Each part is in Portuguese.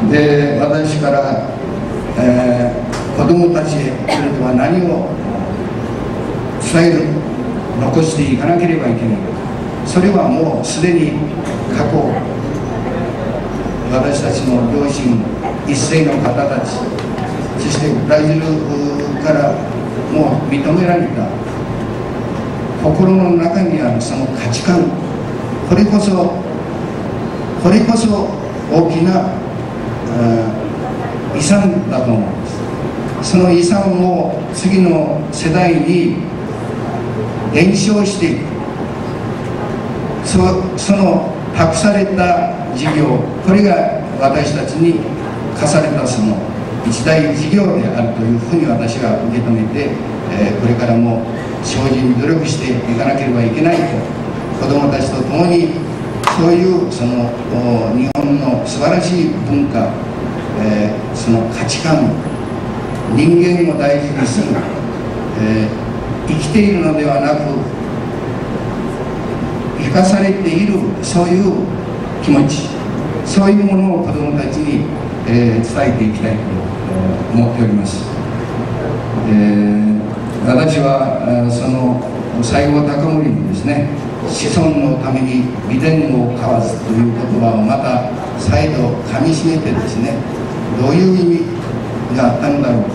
で、私から、子どもたちへそれでは何を伝える、残していかなければいけないか、それはもうすでに過去、私たちの両親一世の方たち、そしてブラジルからもう認められた心の中にあるその価値観、これこそ大きな遺産だと思うんです。その遺産を次の世代に伝承していく、その託された事業、これが私たちに課されたその一大事業であるというふうに私は受け止めて、これからも精進努力していかなければいけないと、子どもたちと共にそういうその日本の素晴らしい文化、その価値観、人間を大事にする、生きているのではなく生かされている、そういう気持ち、そういうものを子どもたちに、伝えていきたいと思っております。私はその西郷隆盛のですね、子孫のために美田を交わすという言葉をまた再度かみしめてですね、どういう意味があったのだろうか、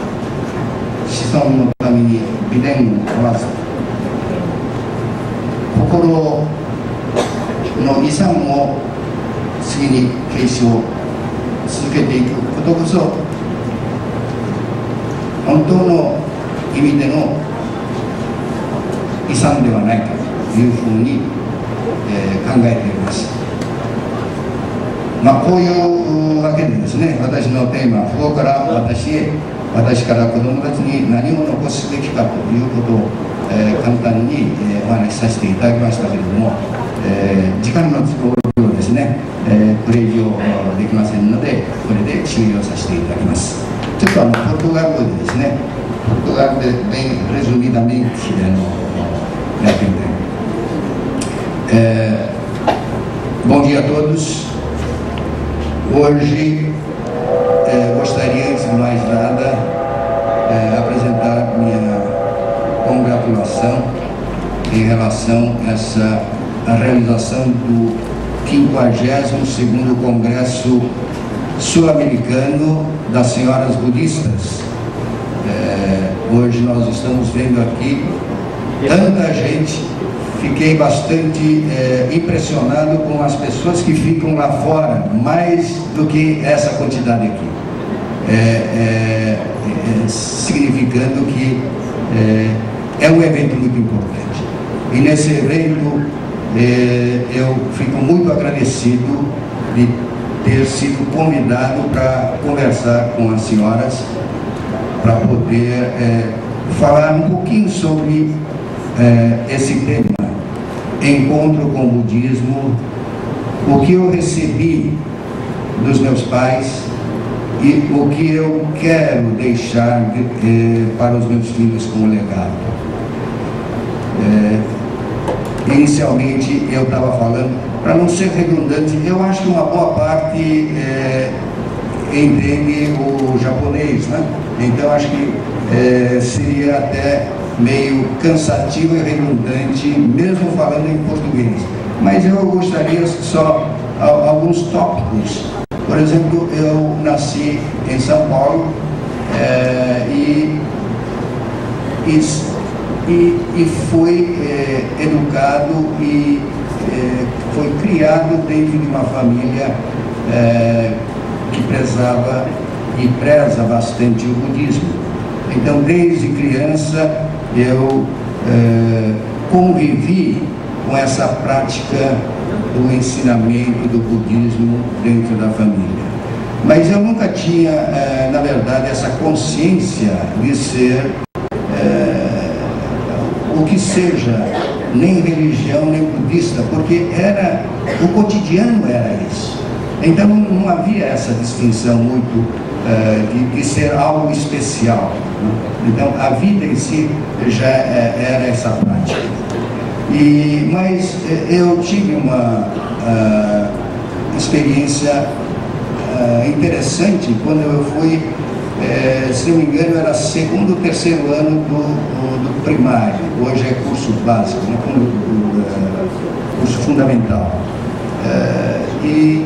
子孫のために美田を交わす、心の遺産を次に継承続けていくことこそ本当の意味での遺産ではないかというふうに、考えております。こういうわけでですね、私のテーマ「父母から私へ、私から子どもたちに何を残すべきか」ということを、簡単に、お話しさせていただきましたけれども、時間の都合上ですね、これ以上できませんので、これで終了させていただきます。ちょっとポルトガル語でですね、ポルトガルでbem resumidamenteやってみたい。Bom dia a todos. Hoje gostaria, antes de mais nada, apresentar minha congratulação em relação a realização do 52º Congresso Sul-Americano das Senhoras Budistas. Hoje nós estamos vendo aqui tanta gente. Fiquei bastante impressionado com as pessoas que ficam lá fora, mais do que essa quantidade aqui, significando que é um evento muito importante. E nesse evento eu fico muito agradecido de ter sido convidado para conversar com as senhoras, para poder falar um pouquinho sobre esse tema, encontro com o budismo, o que eu recebi dos meus pais e o que eu quero deixar para os meus filhos como legado. Inicialmente eu estava falando, para não ser redundante, eu acho que uma boa parte entende o japonês, né? Então acho que seria até meio cansativo e redundante, mesmo falando em português. Mas eu gostaria só alguns tópicos. Por exemplo, eu nasci em São Paulo e fui educado e foi criado dentro de uma família que prezava e preza bastante o budismo. Então, desde criança, eu convivi com essa prática do ensinamento do budismo dentro da família. Mas eu nunca tinha, na verdade, essa consciência de ser o que seja, nem religião, nem budista, porque o cotidiano era isso. Então não havia essa distinção muito de ser algo especial. Então a vida em si já era essa prática. Mas eu tive uma experiência interessante quando eu fui, se não me engano, era segundo ou terceiro ano do primário, hoje é curso básico, né? Curso fundamental. E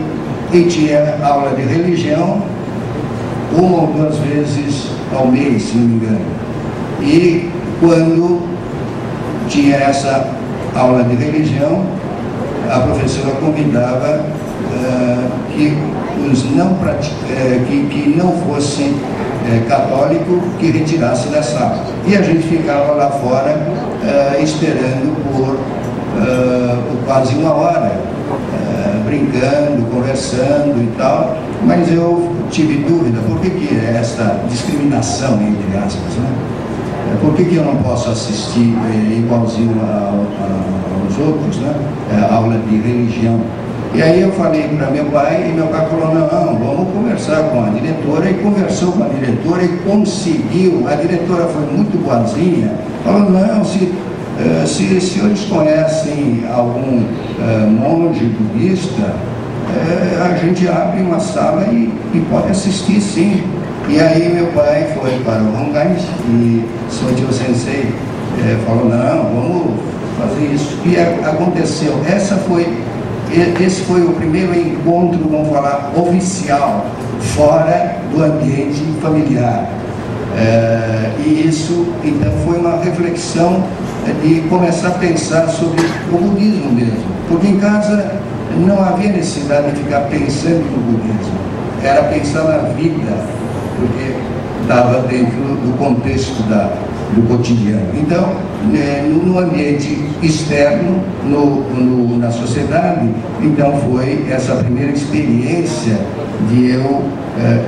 tinha aula de religião uma ou duas vezes ao mês, se não me engano. E quando tinha essa aula de religião, a professora convidava que os que não fossem católico que retirasse da sala. E a gente ficava lá fora esperando por quase uma hora, brincando, conversando e tal, mas eu tive dúvida, por que essa discriminação, entre aspas, né? Por que eu não posso assistir igualzinho aos outros, né? Aula de religião? E aí eu falei para meu pai, e meu pai falou, não, vamos conversar com a diretora, e conversou com a diretora e conseguiu. A diretora foi muito boazinha, falou, não, se os senhores conhecem algum monge budista, a gente abre uma sala e pode assistir, sim. E aí meu pai foi para o Hongais e Soichiro Sensei falou, não, vamos fazer isso. E aconteceu, esse foi o primeiro encontro, vamos falar, oficial, fora do ambiente familiar. E isso, então, foi uma reflexão de começar a pensar sobre o budismo mesmo. Porque em casa não havia necessidade de ficar pensando no budismo, era pensar na vida, porque estava dentro do contexto do cotidiano. Então, no ambiente externo, na sociedade, então foi essa primeira experiência de eu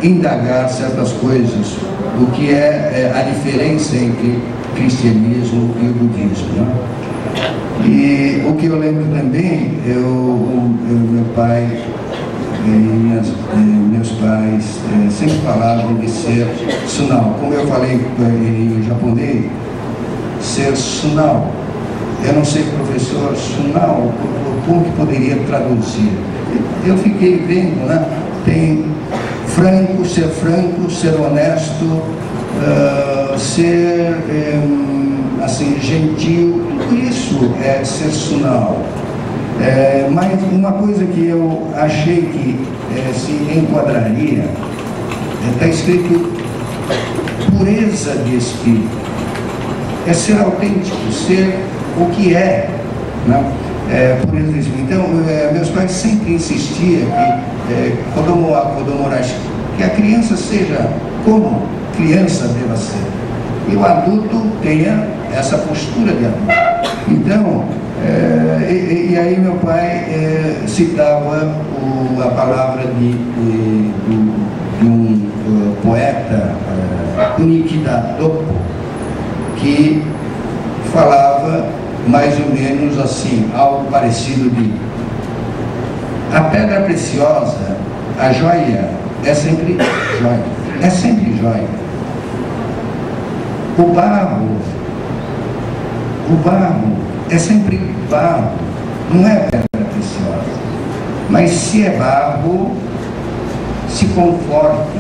indagar certas coisas, o que é a diferença entre cristianismo e o budismo, né? E o que eu lembro também, meu pai e meus pais sempre falavam de ser sunao. Como eu falei em japonês, ser sunao. Eu não sei, professor, sunao, como que poderia traduzir? Eu fiquei vendo, né? Tem franco, ser honesto, ser assim, gentil, tudo isso é ser sunao. Mas uma coisa que eu achei que se enquadraria, está escrito pureza de espírito, é ser autêntico, ser o que é, né? Pureza de espírito. Então, meus pais sempre insistiam que que a criança seja como criança deva ser, e o adulto tenha essa postura de adulto. Então, e aí meu pai citava a palavra de um poeta, Nikida Dopo, que falava mais ou menos assim, algo parecido de: a pedra preciosa, a joia, é sempre joia, é sempre joia. O barro é sempre barro, não é pedra preciosa. Mas se é barro, se conforte,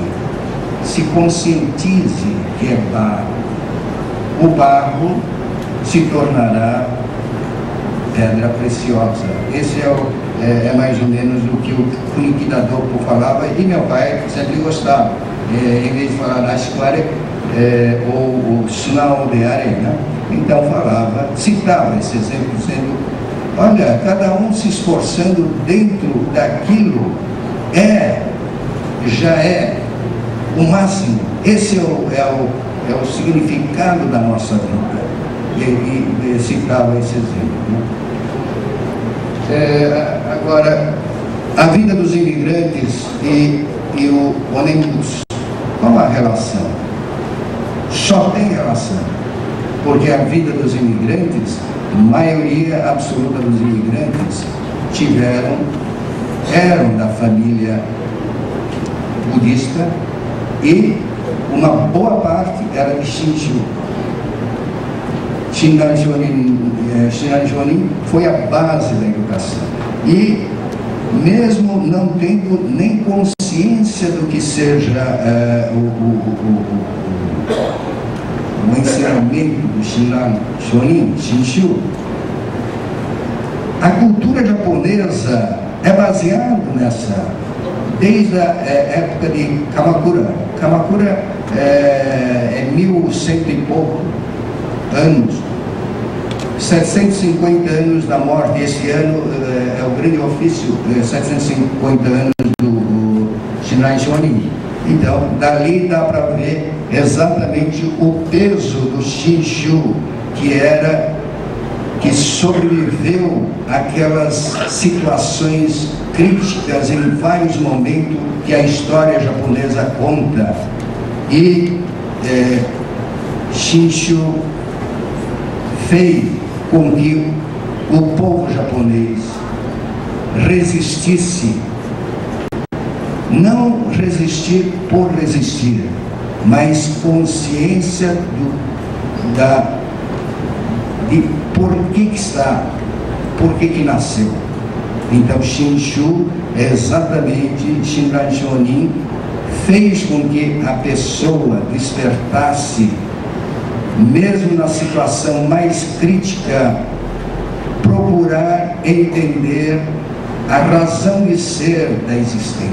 se conscientize que é barro. O barro se tornará pedra preciosa. Esse é mais ou menos o que o liquidador falava, e meu pai sempre gostava. Em vez de falar na escola, ou sunao de arena, então citava esse exemplo, dizendo: olha, cada um se esforçando dentro daquilo já é o máximo. Esse é o significado da nossa vida. E citava esse exemplo, né? Agora, a vida dos imigrantes e o ônibus, qual a relação? Só tem relação, porque a vida dos imigrantes, a maioria absoluta dos imigrantes eram da família budista, e uma boa parte era de Shinshu. Shinran Shonin foi a base da educação. E mesmo não tendo nem consciência consciência do que seja o ensinamento do Shinran Shonin, Shinshu, a cultura japonesa é baseada nessa, desde a época de Kamakura. Kamakura é 1100 e pouco anos, 750 anos da morte. Esse ano é o grande ofício, 750 anos do Shinran Shonin. Então, dali dá para ver exatamente o peso do Shinshu, que sobreviveu àquelas situações críticas em vários momentos que a história japonesa conta. E Shinshu fez com que o povo japonês resistisse, não resistir por resistir, mas consciência de por que está, por que nasceu. Então Shinshu é exatamente, Shinran Shonin fez com que a pessoa despertasse, mesmo na situação mais crítica, procurar entender a razão de ser da existência.